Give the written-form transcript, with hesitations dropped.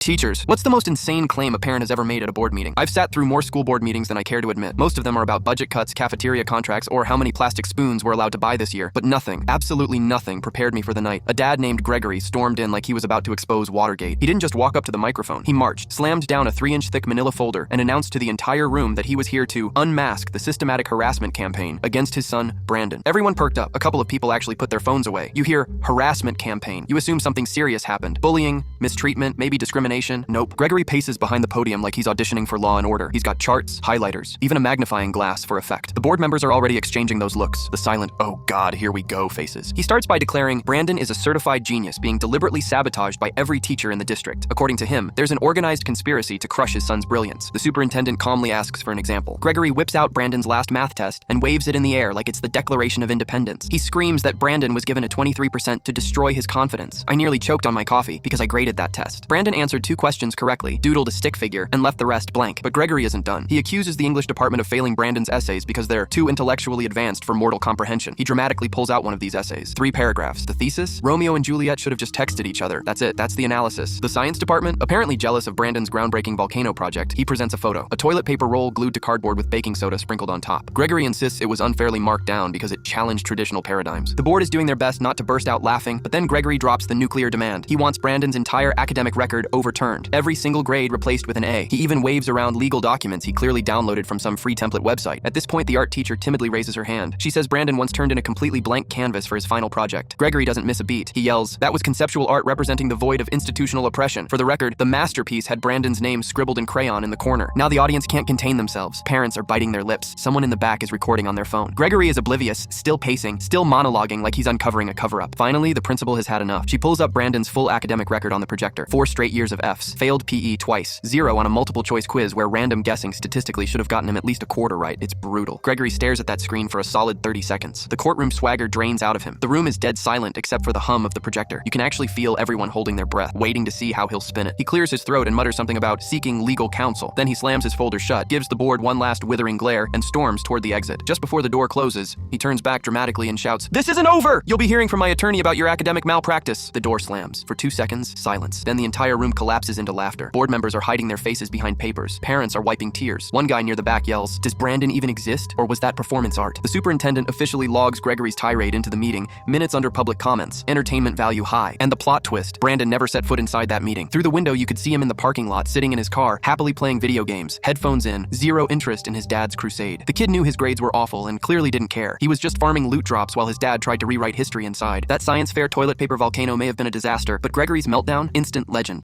Teachers. What's the most insane claim a parent has ever made at a board meeting? I've sat through more school board meetings than I care to admit. Most of them are about budget cuts, cafeteria contracts, or how many plastic spoons we're allowed to buy this year. But nothing, absolutely nothing, prepared me for the night. A dad named Gregory stormed in like he was about to expose Watergate. He didn't just walk up to the microphone. He marched, slammed down a 3-inch thick manila folder, and announced to the entire room that he was here to unmask the systematic harassment campaign against his son, Brandon. Everyone perked up. A couple of people actually put their phones away. You hear harassment campaign. You assume something serious happened. Bullying, mistreatment, maybe discrimination. Nope. Gregory paces behind the podium like he's auditioning for Law & Order. He's got charts, highlighters, even a magnifying glass for effect. The board members are already exchanging those looks, the silent, oh God, here we go faces. He starts by declaring Brandon is a certified genius being deliberately sabotaged by every teacher in the district. According to him, there's an organized conspiracy to crush his son's brilliance. The superintendent calmly asks for an example. Gregory whips out Brandon's last math test and waves it in the air like it's the Declaration of Independence. He screams that Brandon was given a 23% to destroy his confidence. I nearly choked on my coffee because I graded that test. Brandon answered 2 questions correctly, doodled a stick figure, and left the rest blank. But Gregory isn't done. He accuses the English department of failing Brandon's essays because they're too intellectually advanced for mortal comprehension. He dramatically pulls out one of these essays. 3 paragraphs. The thesis? Romeo and Juliet should have just texted each other. That's it. That's the analysis. The science department? Apparently jealous of Brandon's groundbreaking volcano project, he presents a photo. A toilet paper roll glued to cardboard with baking soda sprinkled on top. Gregory insists it was unfairly marked down because it challenged traditional paradigms. The board is doing their best not to burst out laughing, but then Gregory drops the nuclear demand. He wants Brandon's entire academic record overturned. Every single grade replaced with an A. He even waves around legal documents he clearly downloaded from some free template website. At this point, the art teacher timidly raises her hand. She says Brandon once turned in a completely blank canvas for his final project. Gregory doesn't miss a beat. He yells, "That was conceptual art representing the void of institutional oppression." For the record, the masterpiece had Brandon's name scribbled in crayon in the corner. Now the audience can't contain themselves. Parents are biting their lips. Someone in the back is recording on their phone. Gregory is oblivious, still pacing, still monologuing like he's uncovering a cover-up. Finally, the principal has had enough. She pulls up Brandon's full academic record on the projector. 4 straight years of Fs. Failed PE twice. 0 on a multiple choice quiz where random guessing statistically should have gotten him at least a quarter right. It's brutal. Gregory stares at that screen for a solid 30 seconds. The courtroom swagger drains out of him. The room is dead silent except for the hum of the projector. You can actually feel everyone holding their breath, waiting to see how he'll spin it. He clears his throat and mutters something about seeking legal counsel. Then he slams his folder shut, gives the board one last withering glare, and storms toward the exit. Just before the door closes, he turns back dramatically and shouts, "This isn't over! You'll be hearing from my attorney about your academic malpractice." The door slams. For 2 seconds, silence. Then the entire room collapses into laughter. Board members are hiding their faces behind papers. Parents are wiping tears. One guy near the back yells, "Does Brandon even exist? Or was that performance art?" The superintendent officially logs Gregory's tirade into the meeting, minutes under public comments, entertainment value high. And the plot twist, Brandon never set foot inside that meeting. Through the window, you could see him in the parking lot, sitting in his car, happily playing video games, headphones in, 0 interest in his dad's crusade. The kid knew his grades were awful and clearly didn't care. He was just farming loot drops while his dad tried to rewrite history inside. That science fair toilet paper volcano may have been a disaster, but Gregory's meltdown, instant legend.